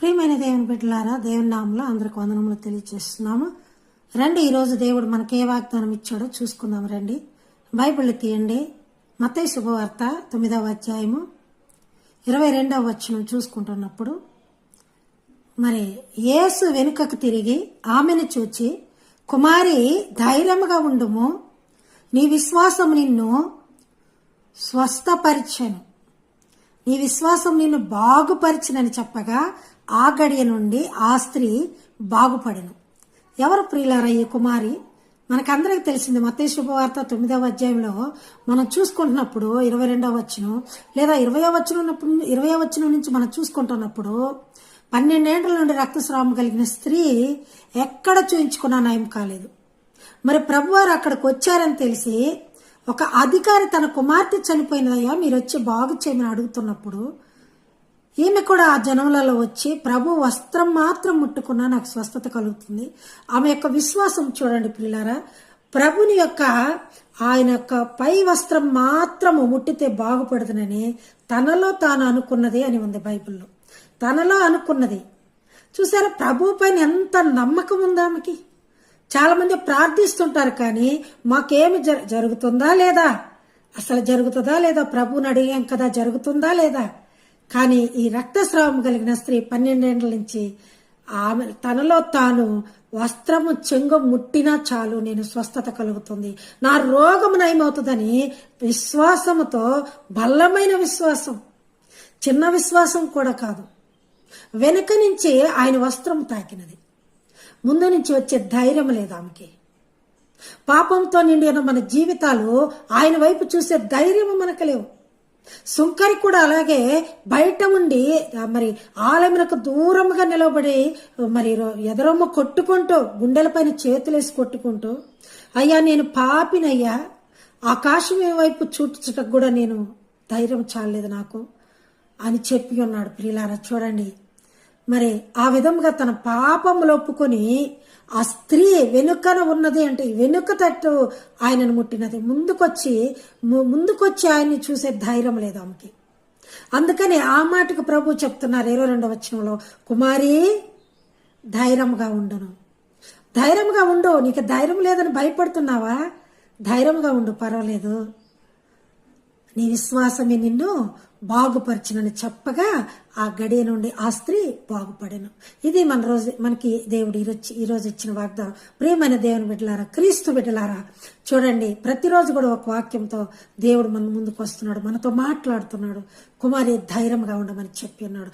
ప్రియమైన దేవుని బిడ్డలారా, దేవుని నామంలో అందరికి వందనములు తెలియజేస్తున్నాము. రండి, ఈరోజు దేవుడు మనకి ఏ వాగ్దానం ఇచ్చాడో చూసుకుందాం. రండి, బైబిల్ తీయండి. మత్తయి శుభవార్త 9వ అధ్యాయము 22వ వచనం చూసుకుంటున్నప్పుడు, మరి యేసు వెనుకకు తిరిగి ఆమెను చూచి, కుమారి ధైర్యముగా ఉండుము, నీ విశ్వాసం నిన్ను స్వస్థపరిచెను, నీ విశ్వాసం నిన్ను బాగుపరిచినని చెప్పగా ఆ గడియ నుండి ఆ స్త్రీ బాగుపడెను. ఎవరు ప్రియులారా ఈ కుమారి? మనకందరికి తెలిసింది. మత్తయి శుభవార్త 9వ అధ్యాయంలో మనం చూసుకుంటున్నప్పుడు 22వ వచనం లేదా 20వ వచనం నుంచి మనం చూసుకుంటున్నప్పుడు 12 ఏళ్ల నుండి రక్తస్రావం కలిగిన స్త్రీ ఎక్కడ చూయించుకున్నా నయం కాలేదు. మరి ప్రభువారు అక్కడికి వచ్చారని తెలిసి ఒక అధికారి తన కుమార్తె చనిపోయినదయ్యా, మీరు వచ్చి బాగు చేయమని అడుగుతున్నప్పుడు ఈమె కూడా ఆ జనములలో వచ్చి ప్రభు వస్త్రం మాత్రం ముట్టుకున్నా నాకు స్వస్థత కలుగుతుంది. ఆమె యొక్క విశ్వాసం చూడండి ప్రియులారా. ప్రభుని యొక్క ఆయన యొక్క పై వస్త్రం మాత్రము ముట్టితే బాగుపడుతుందని తనలో తాను అనుకున్నది అని ఉంది బైబిల్లో. తనలో అనుకున్నది. చూసారా, ప్రభు పైన ఎంత నమ్మకం ఉంది ఆమెకి. చాలా మంది ప్రార్థిస్తుంటారు, కానీ మాకేమి జరుగుతుందా లేదా, అసలు జరుగుతుందా లేదా, ప్రభువుని అడిగాం కదా జరుగుతుందా లేదా. కానీ ఈ రక్తస్రావం కలిగిన స్త్రీ 12 ఏళ్ల నుంచి ఆమె తనలో తాను వస్త్రము చెంగు ముట్టినా చాలు నేను స్వస్థత కలుగుతుంది, నా రోగము నయమవుతుందని విశ్వాసముతో, బలమైన విశ్వాసం, చిన్న విశ్వాసం కూడా కాదు, వెనుక నుంచి ఆయన వస్త్రం తాకినది. ముందు నుంచి వచ్చే ధైర్యం లేదు ఆమెకి. పాపంతో నిండిన మన జీవితాలు ఆయన వైపు చూసే ధైర్యం మనకు లేవు. సుంకరి కూడా అలాగే బయట ఉండి మరి ఆలయమునకు దూరంగా నిలబడి మరి ఎదరమ్మ కొట్టుకుంటూ గుండెలపైన చేతులేసి కొట్టుకుంటూ, అయ్యా నేను పాపినయ్యా, ఆకాశం వైపు చూచుటకు కూడా నేను ధైర్యం చాలేదు నాకు అని చెప్పి ఉన్నాడు. ప్రియులారా చూడండి, మరి ఆ విధంగా తన పాపములు ఒప్పుకొని ఆ స్త్రీ వెనుకన ఉన్నది అంటే వెనుక తట్టు ఆయనను ముట్టినది. ముందుకొచ్చి ఆయన్ని చూసే ధైర్యం లేదు ఆమెకి. అందుకని ఆ మాటకు ప్రభు చెప్తున్నారు 22వ వచనంలో, కుమారి ధైర్యంగా ఉండును. ధైర్యంగా ఉండు. నీకు ధైర్యం లేదని భయపడుతున్నావా? ధైర్యంగా ఉండు, పర్వాలేదు, నీ విశ్వాసమే నిన్ను బాగుపరిచినని చెప్పగా ఆ గడియ నుండి ఆ స్త్రీ బాగుపడెను. ఇది మనకి దేవుడు ఈరోజు ఇచ్చిన వాగ్దానం. ప్రియమైన దేవుని బిడ్డలారా, క్రీస్తు బిడ్డలారా, చూడండి, ప్రతిరోజు కూడా ఒక వాక్యంతో దేవుడు మన ముందుకు వస్తున్నాడు, మనతో మాట్లాడుతున్నాడు. కుమారి ధైర్యంగా ఉండమని చెప్పి ఉన్నాడు.